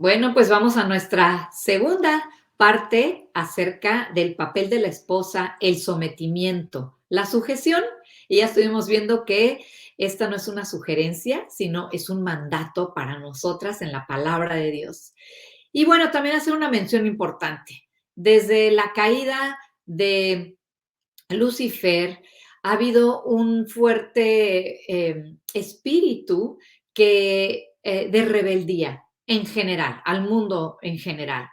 Bueno, pues vamos a nuestra segunda parte acerca del papel de la esposa, el sometimiento, la sujeción. Y ya estuvimos viendo que esta no es una sugerencia, sino es un mandato para nosotras en la palabra de Dios. Y bueno, también hacer una mención importante. Desde la caída de Lucifer, ha habido un fuerte espíritu de rebeldía en general, al mundo en general.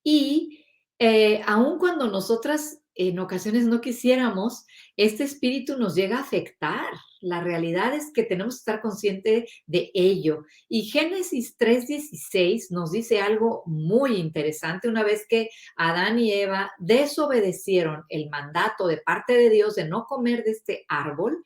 Y aun cuando nosotras en ocasiones no quisiéramos, este espíritu nos llega a afectar. La realidad es que tenemos que estar conscientes de ello. Y Génesis 3:16 nos dice algo muy interesante. Una vez que Adán y Eva desobedecieron el mandato de parte de Dios de no comer de este árbol,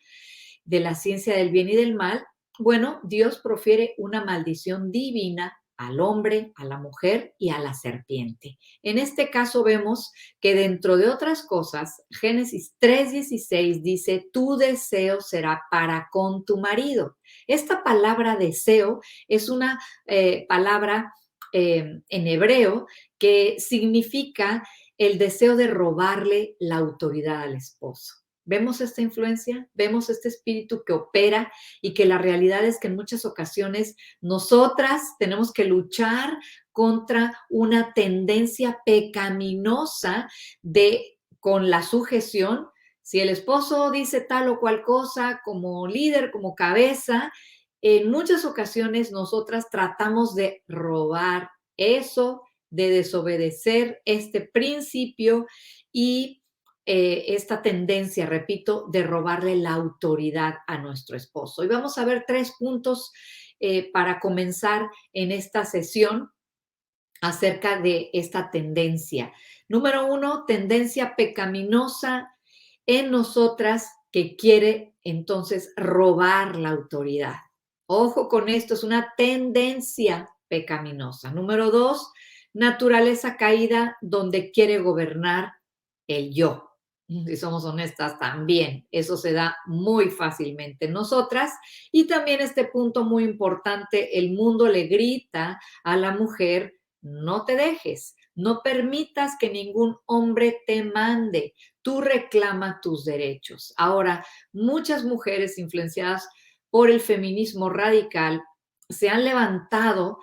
de la ciencia del bien y del mal, bueno, Dios profiere una maldición divina al hombre, a la mujer y a la serpiente. En este caso vemos que dentro de otras cosas, Génesis 3:16 dice, tu deseo será para con tu marido. Esta palabra deseo es una palabra en hebreo que significa el deseo de robarle la autoridad al esposo. ¿Vemos esta influencia? ¿Vemos este espíritu que opera y que la realidad es que en muchas ocasiones nosotras tenemos que luchar contra una tendencia pecaminosa con la sujeción? Si el esposo dice tal o cual cosa como líder, como cabeza, en muchas ocasiones nosotras tratamos de robar eso, de desobedecer este principio y esta tendencia, repito, de robarle la autoridad a nuestro esposo. Y vamos a ver 3 puntos para comenzar en esta sesión acerca de esta tendencia. Número 1, tendencia pecaminosa en nosotras que quiere entonces robar la autoridad. Ojo con esto, es una tendencia pecaminosa. Número 2, naturaleza caída donde quiere gobernar el yo. Si somos honestas, también eso se da muy fácilmente en nosotras. Y también este punto muy importante, el mundo le grita a la mujer, no te dejes, no permitas que ningún hombre te mande, tú reclama tus derechos. Ahora, muchas mujeres influenciadas por el feminismo radical se han levantado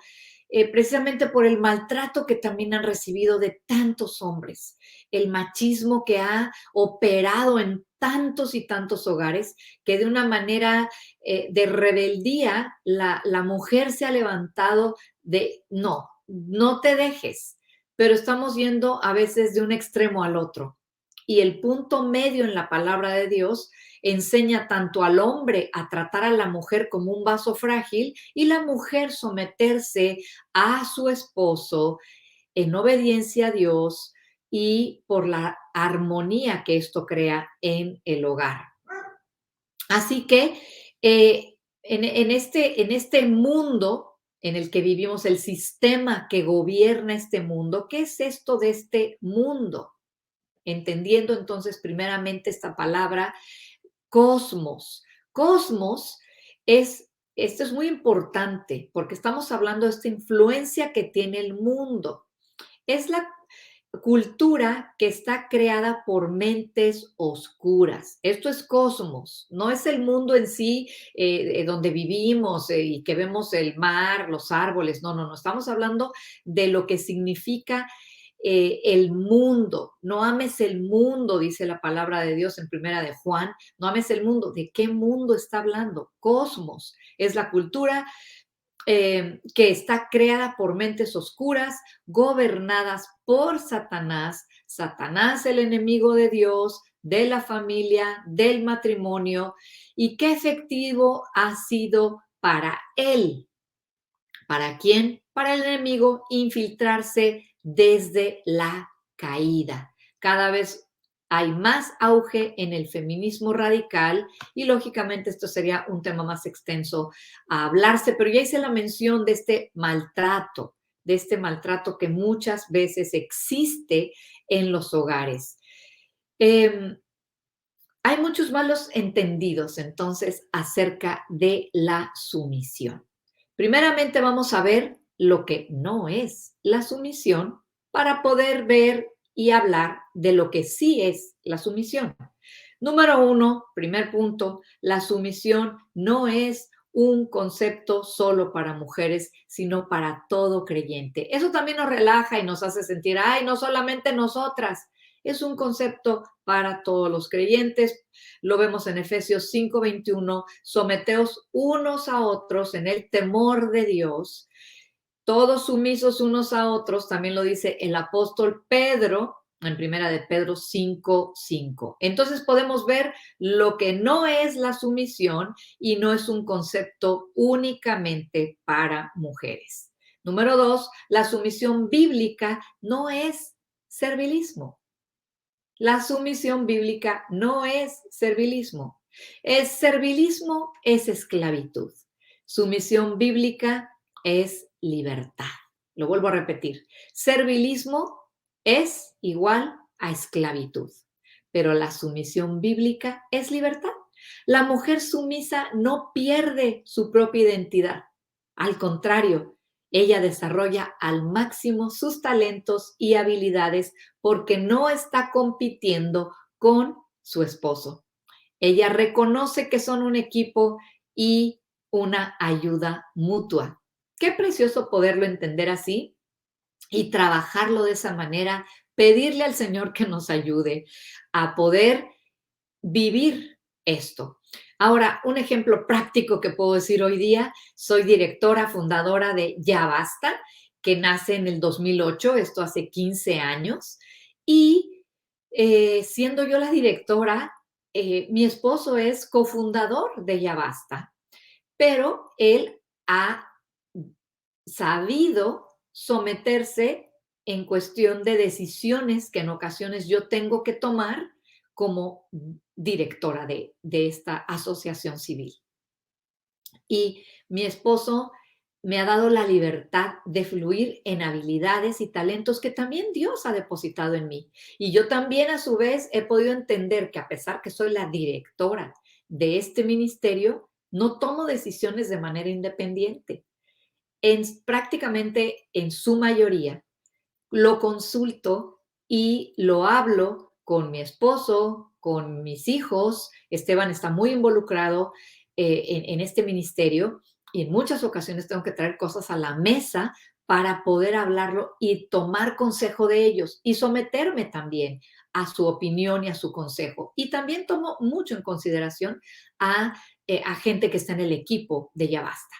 precisamente por el maltrato que también han recibido de tantos hombres, el machismo que ha operado en tantos y tantos hogares, que de una manera de rebeldía la mujer se ha levantado de no, no te dejes, pero estamos yendo a veces de un extremo al otro. Y el punto medio en la palabra de Dios enseña tanto al hombre a tratar a la mujer como un vaso frágil y la mujer someterse a su esposo en obediencia a Dios y por la armonía que esto crea en el hogar. Así que en este mundo en el que vivimos, el sistema que gobierna este mundo, ¿qué es esto de este mundo? Entendiendo entonces primeramente esta palabra cosmos. Cosmos esto es muy importante porque estamos hablando de esta influencia que tiene el mundo. Es la cultura que está creada por mentes oscuras. Esto es cosmos, no es el mundo en sí donde vivimos y que vemos el mar, los árboles. No, no, no. Estamos hablando de lo que significa el mundo. No ames el mundo, dice la palabra de Dios en primera de Juan. No ames el mundo. ¿De qué mundo está hablando? Cosmos. Es la cultura que está creada por mentes oscuras, gobernadas por Satanás. Satanás, el enemigo de Dios, de la familia, del matrimonio. ¿Y qué efectivo ha sido para él? ¿Para quién? Para el enemigo infiltrarse desde la caída. Cada vez hay más auge en el feminismo radical y lógicamente esto sería un tema más extenso a hablarse, pero ya hice la mención de este maltrato que muchas veces existe en los hogares. Eh, Hay muchos malos entendidos entonces acerca de la sumisión. Primeramente vamos a ver lo que no es la sumisión para poder ver y hablar de lo que sí es la sumisión. Número uno, primer punto, la sumisión no es un concepto solo para mujeres, sino para todo creyente. Eso también nos relaja y nos hace sentir, ay, no solamente nosotras, es un concepto para todos los creyentes. Lo vemos en Efesios 5:21, someteos unos a otros en el temor de Dios, todos sumisos unos a otros, también lo dice el apóstol Pedro en primera de Pedro 5:5. Entonces podemos ver lo que no es la sumisión y no es un concepto únicamente para mujeres. Número dos, la sumisión bíblica no es servilismo. La sumisión bíblica no es servilismo. Servilismo es esclavitud. Sumisión bíblica es libertad. Lo vuelvo a repetir. Servilismo es igual a esclavitud, pero la sumisión bíblica es libertad. La mujer sumisa no pierde su propia identidad. Al contrario, ella desarrolla al máximo sus talentos y habilidades porque no está compitiendo con su esposo. Ella reconoce que son un equipo y una ayuda mutua. Qué precioso poderlo entender así y trabajarlo de esa manera, pedirle al Señor que nos ayude a poder vivir esto. Ahora, un ejemplo práctico que puedo decir hoy día, soy directora, fundadora de Ya Basta, que nace en el 2008, esto hace 15 años, y siendo yo la directora, mi esposo es cofundador de Ya Basta, pero él ha sabido someterse en cuestión de decisiones que en ocasiones yo tengo que tomar como directora de esta asociación civil. Y mi esposo me ha dado la libertad de fluir en habilidades y talentos que también Dios ha depositado en mí. Y yo también a su vez he podido entender que a pesar que soy la directora de este ministerio, no tomo decisiones de manera independiente. Prácticamente en su mayoría lo consulto y lo hablo con mi esposo, con mis hijos. Esteban está muy involucrado en este ministerio y en muchas ocasiones tengo que traer cosas a la mesa para poder hablarlo y tomar consejo de ellos y someterme también a su opinión y a su consejo. Y también tomo mucho en consideración a gente que está en el equipo de Ya Basta.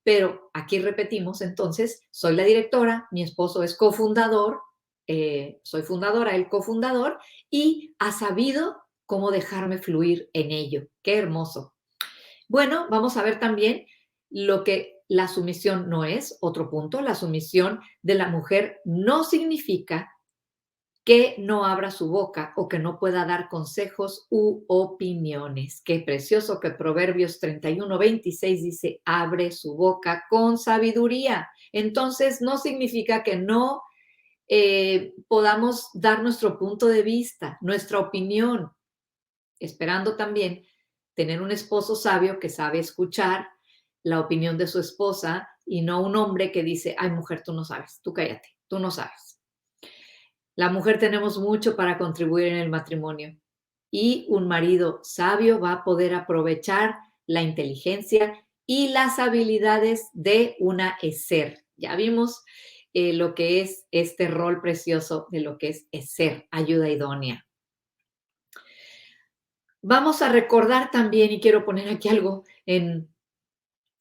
Pero aquí repetimos, entonces, soy la directora, mi esposo es cofundador, soy fundadora, él cofundador, y ha sabido cómo dejarme fluir en ello. Qué hermoso. Bueno, vamos a ver también lo que la sumisión no es, otro punto, la sumisión de la mujer no significa que no abra su boca o que no pueda dar consejos u opiniones. Qué precioso que Proverbios 31:26 dice, abre su boca con sabiduría. Entonces, no significa que no podamos dar nuestro punto de vista, nuestra opinión, esperando también tener un esposo sabio que sabe escuchar la opinión de su esposa y no un hombre que dice, ay mujer, tú no sabes, tú cállate, tú no sabes. La mujer tenemos mucho para contribuir en el matrimonio y un marido sabio va a poder aprovechar la inteligencia y las habilidades de una Eser. Ya vimos lo que es este rol precioso de lo que es Eser, ayuda idónea. Vamos a recordar también, y quiero poner aquí algo en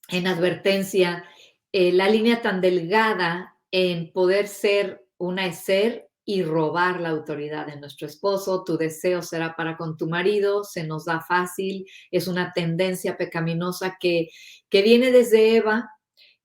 advertencia, la línea tan delgada en poder ser una Eser y robar la autoridad de nuestro esposo. Tu deseo será para con tu marido, se nos da fácil, es una tendencia pecaminosa que viene desde Eva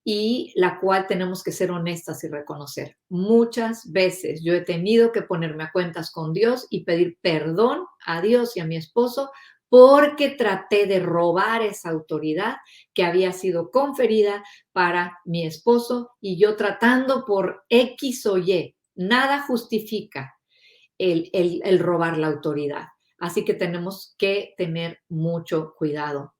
y la cual tenemos que ser honestas y reconocer. Muchas veces yo he tenido que ponerme a cuentas con Dios y pedir perdón a Dios y a mi esposo porque traté de robar esa autoridad que había sido conferida para mi esposo y yo tratando por X o Y. Nada justifica el robar la autoridad. Así que tenemos que tener mucho cuidado.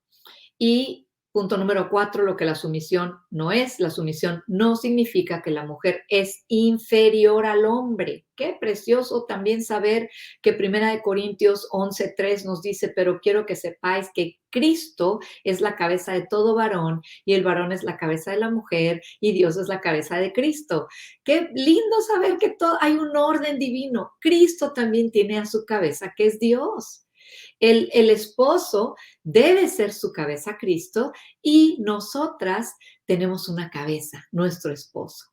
Y Punto número 4, lo que la sumisión no es. La sumisión no significa que la mujer es inferior al hombre. Qué precioso también saber que Primera de Corintios 11:3 nos dice, pero quiero que sepáis que Cristo es la cabeza de todo varón y el varón es la cabeza de la mujer y Dios es la cabeza de Cristo. Qué lindo saber que hay un orden divino. Cristo también tiene a su cabeza, que es Dios. El esposo debe ser su cabeza Cristo y nosotras tenemos una cabeza, nuestro esposo.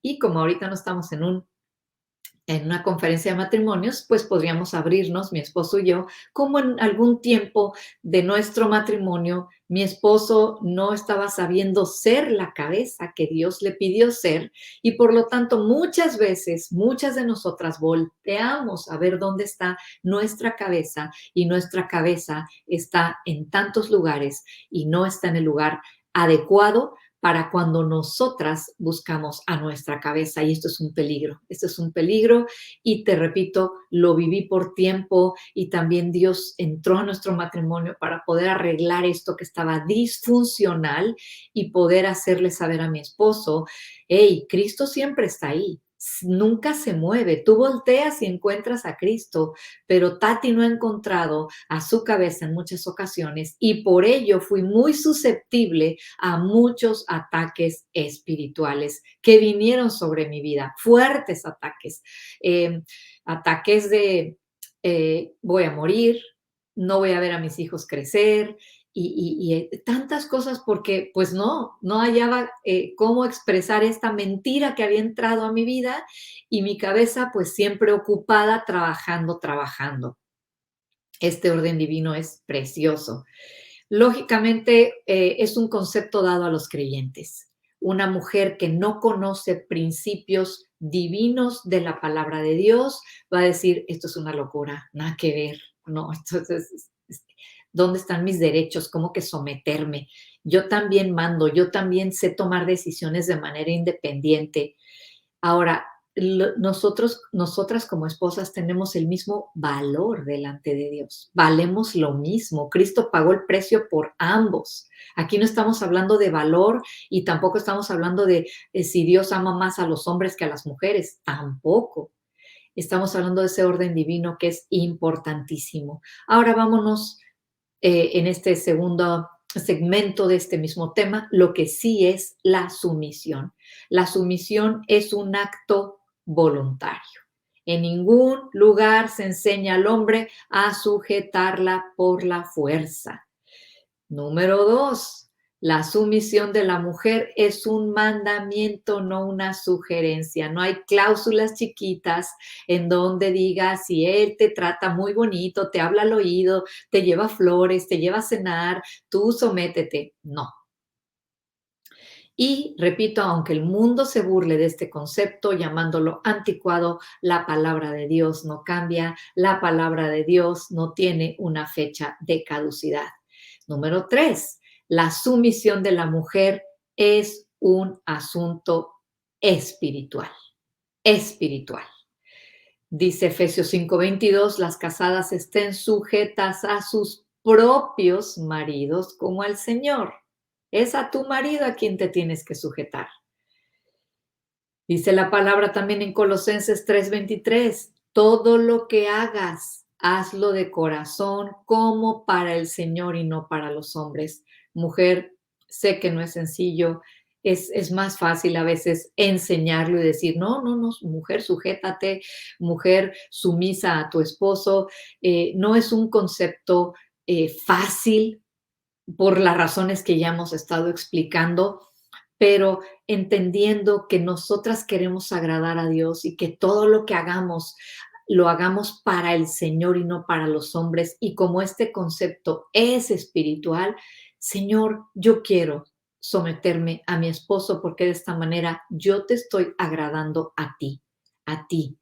Y como ahorita no estamos en una conferencia de matrimonios, pues podríamos abrirnos, mi esposo y yo, como en algún tiempo de nuestro matrimonio, mi esposo no estaba sabiendo ser la cabeza que Dios le pidió ser y por lo tanto muchas veces, muchas de nosotras volteamos a ver dónde está nuestra cabeza y nuestra cabeza está en tantos lugares y no está en el lugar adecuado para cuando nosotras buscamos a nuestra cabeza. Y esto es un peligro y te repito, lo viví por tiempo y también Dios entró a nuestro matrimonio para poder arreglar esto que estaba disfuncional y poder hacerle saber a mi esposo, hey, Cristo siempre está ahí. Nunca se mueve. Tú volteas y encuentras a Cristo, pero Tati no ha encontrado a su cabeza en muchas ocasiones y por ello fui muy susceptible a muchos ataques espirituales que vinieron sobre mi vida, fuertes ataques, eh, ataques de voy a morir, no voy a ver a mis hijos crecer tantas cosas porque pues no hallaba cómo expresar esta mentira que había entrado a mi vida y mi cabeza pues siempre ocupada trabajando. Este orden divino es precioso. Lógicamente, es un concepto dado a los creyentes. Una mujer que no conoce principios divinos de la palabra de Dios va a decir, esto es una locura, nada que ver, no, entonces, ¿dónde están mis derechos? ¿Cómo que someterme? Yo también mando, yo también sé tomar decisiones de manera independiente. Ahora, nosotras como esposas tenemos el mismo valor delante de Dios. Valemos lo mismo. Cristo pagó el precio por ambos. Aquí no estamos hablando de valor y tampoco estamos hablando de si Dios ama más a los hombres que a las mujeres. Tampoco. Estamos hablando de ese orden divino que es importantísimo. Ahora vámonos en este segundo segmento de este mismo tema, lo que sí es la sumisión. La sumisión es un acto voluntario. En ningún lugar se enseña al hombre a sujetarla por la fuerza. Número 2, la sumisión de la mujer es un mandamiento, no una sugerencia. No hay cláusulas chiquitas en donde diga si él te trata muy bonito, te habla al oído, te lleva flores, te lleva a cenar, tú sométete. No. Y repito, aunque el mundo se burle de este concepto llamándolo anticuado, la palabra de Dios no cambia, la palabra de Dios no tiene una fecha de caducidad. Número 3, la sumisión de la mujer es un asunto espiritual. Espiritual. Dice Efesios 5:22, las casadas estén sujetas a sus propios maridos como al Señor. Es a tu marido a quien te tienes que sujetar. Dice la palabra también en Colosenses 3:23, todo lo que hagas, hazlo de corazón como para el Señor y no para los hombres. Mujer, sé que no es sencillo, es más fácil a veces enseñarlo y decir, no, mujer, sujétate, mujer, sumisa a tu esposo. No es un concepto fácil por las razones que ya hemos estado explicando, pero entendiendo que nosotras queremos agradar a Dios y que todo lo que hagamos lo hagamos para el Señor y no para los hombres. Y como este concepto es espiritual, Señor, yo quiero someterme a mi esposo porque de esta manera yo te estoy agradando a ti, a ti.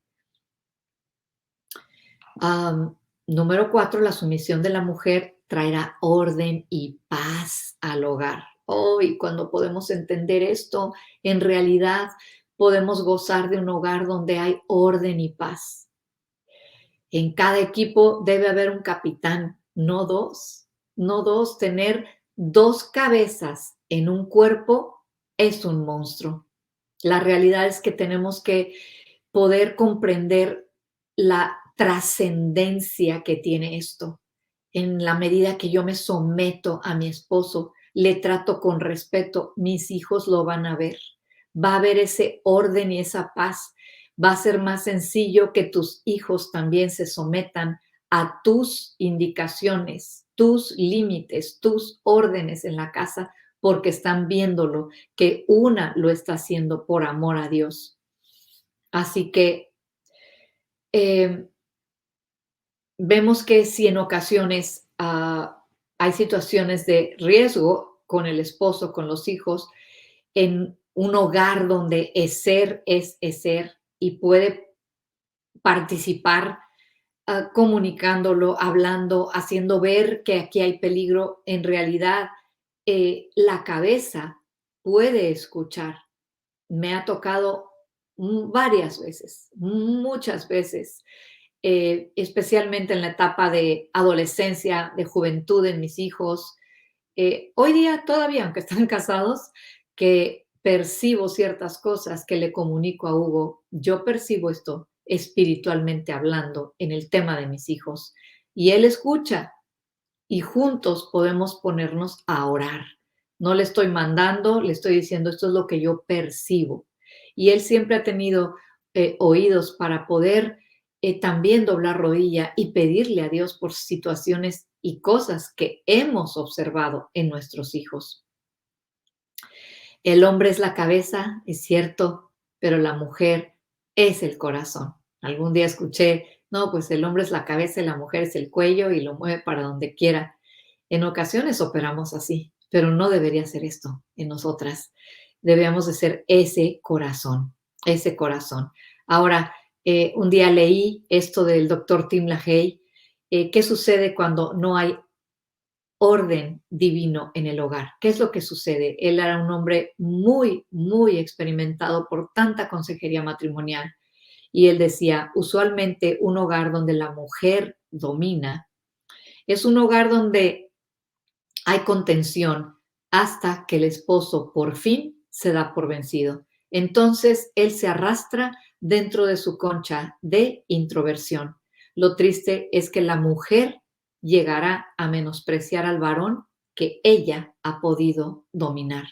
Número 4, la sumisión de la mujer traerá orden y paz al hogar. Y cuando podemos entender esto, en realidad podemos gozar de un hogar donde hay orden y paz. En cada equipo debe haber un capitán, no dos, tener 2 cabezas en un cuerpo es un monstruo. La realidad es que tenemos que poder comprender la trascendencia que tiene esto. En la medida que yo me someto a mi esposo, le trato con respeto, mis hijos lo van a ver. Va a haber ese orden y esa paz. Va a ser más sencillo que tus hijos también se sometan a tus indicaciones, tus límites, tus órdenes en la casa, porque están viéndolo, que una lo está haciendo por amor a Dios. Así que eh, vemos que si en ocasiones hay situaciones de riesgo con el esposo, con los hijos, en un hogar donde Ezer es Ezer y puede participar comunicándolo, hablando, haciendo ver que aquí hay peligro, en realidad la cabeza puede escuchar. Me ha tocado varias veces, muchas veces, especialmente en la etapa de adolescencia, de juventud en mis hijos. Hoy día todavía, aunque están casados, que percibo ciertas cosas que le comunico a Hugo, yo percibo esto espiritualmente hablando en el tema de mis hijos y él escucha y juntos podemos ponernos a orar. No le estoy mandando, le estoy diciendo esto es lo que yo percibo. Y él siempre ha tenido oídos para poder también doblar rodilla y pedirle a Dios por situaciones y cosas que hemos observado en nuestros hijos. El hombre es la cabeza, es cierto, pero la mujer es el corazón. Algún día escuché, no, pues el hombre es la cabeza y la mujer es el cuello y lo mueve para donde quiera. En ocasiones operamos así, pero no debería ser esto en nosotras. Debemos de ser ese corazón, ese corazón. Ahora, un día leí esto del doctor Tim LaHaye, ¿qué sucede cuando no hay orden divino en el hogar? ¿Qué es lo que sucede? Él era un hombre muy, muy experimentado por tanta consejería matrimonial y él decía, usualmente un hogar donde la mujer domina es un hogar donde hay contención hasta que el esposo por fin se da por vencido. Entonces él se arrastra dentro de su concha de introversión. Lo triste es que la mujer llegará a menospreciar al varón que ella ha podido dominar.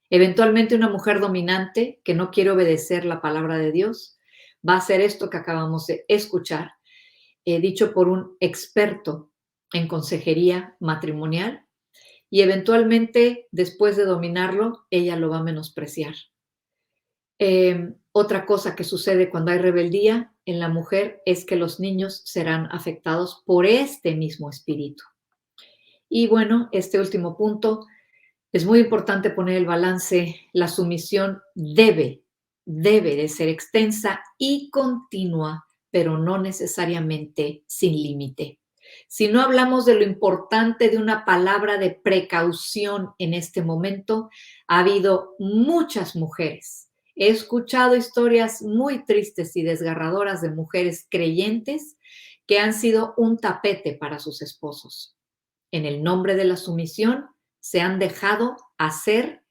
Eventualmente una mujer dominante que no quiere obedecer la palabra de Dios va a hacer esto que acabamos de escuchar, dicho por un experto en consejería matrimonial, y eventualmente, después de dominarlo, ella lo va a menospreciar. Otra cosa que sucede cuando hay rebeldía en la mujer es que los niños serán afectados por este mismo espíritu. Y bueno, este último punto, es muy importante poner el balance. La sumisión debe de ser extensa y continua, pero no necesariamente sin límite. Si no hablamos de lo importante de una palabra de precaución en este momento, ha habido muchas mujeres. He escuchado historias muy tristes y desgarradoras de mujeres creyentes que han sido un tapete para sus esposos. En el nombre de la sumisión, se han dejado hacer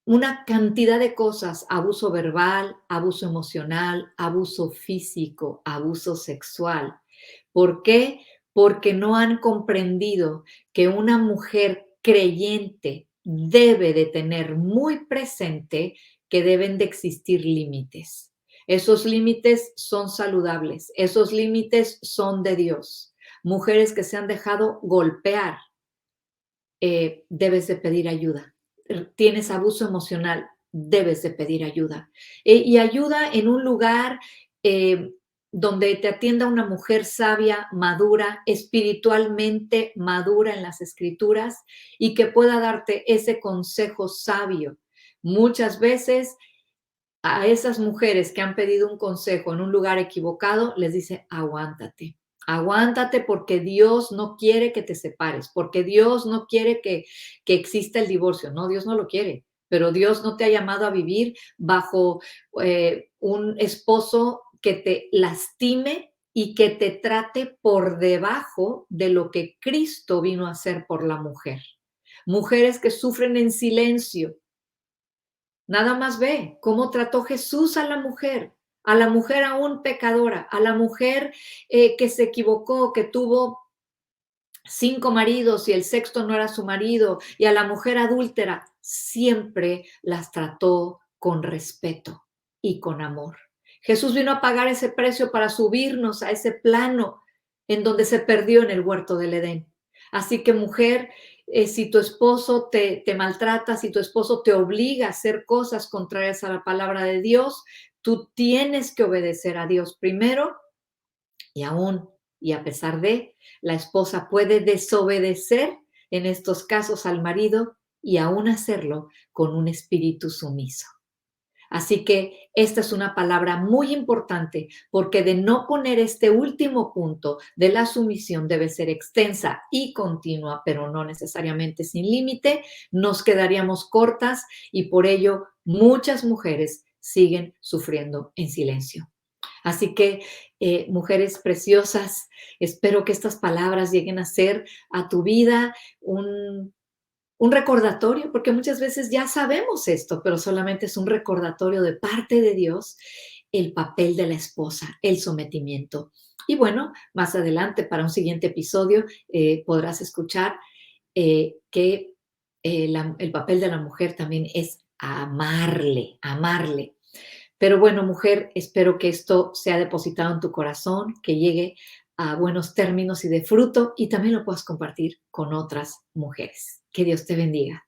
una cantidad de cosas, abuso verbal, abuso emocional, abuso físico, abuso sexual. ¿Por qué? Porque no han comprendido que una mujer creyente debe de tener muy presente que deben de existir límites. Esos límites son saludables, esos límites son de Dios. Mujeres que se han dejado golpear, debes de pedir ayuda. Tienes abuso emocional, debes de pedir ayuda. Y ayuda en un lugar donde te atienda una mujer sabia, madura, espiritualmente madura en las escrituras y que pueda darte ese consejo sabio. Muchas veces a esas mujeres que han pedido un consejo en un lugar equivocado, les dice, aguántate. Aguántate porque Dios no quiere que te separes, porque Dios no quiere que exista el divorcio. No, Dios no lo quiere, pero Dios no te ha llamado a vivir bajo un esposo que te lastime y que te trate por debajo de lo que Cristo vino a hacer por la mujer. Mujeres que sufren en silencio. Nada más ve cómo trató Jesús a la mujer aún pecadora, a la mujer que se equivocó, que tuvo 5 maridos y el sexto no era su marido, y a la mujer adúltera, siempre las trató con respeto y con amor. Jesús vino a pagar ese precio para subirnos a ese plano en donde se perdió en el huerto del Edén. Así que mujer, si tu esposo te maltrata, si tu esposo te obliga a hacer cosas contrarias a la palabra de Dios, tú tienes que obedecer a Dios primero y aún, y a pesar de, la esposa puede desobedecer en estos casos al marido y aún hacerlo con un espíritu sumiso. Así que esta es una palabra muy importante porque de no poner este último punto de la sumisión debe ser extensa y continua, pero no necesariamente sin límite, nos quedaríamos cortas y por ello muchas mujeres siguen sufriendo en silencio. Así que, mujeres preciosas, espero que estas palabras lleguen a ser a tu vida un recordatorio, porque muchas veces ya sabemos esto, pero solamente es un recordatorio de parte de Dios, el papel de la esposa, el sometimiento. Y bueno, más adelante, para un siguiente episodio, podrás escuchar que el papel de la mujer también es amarle, amarle. Pero bueno, mujer, espero que esto sea depositado en tu corazón, que llegue a buenos términos y de fruto y también lo puedas compartir con otras mujeres. Que Dios te bendiga.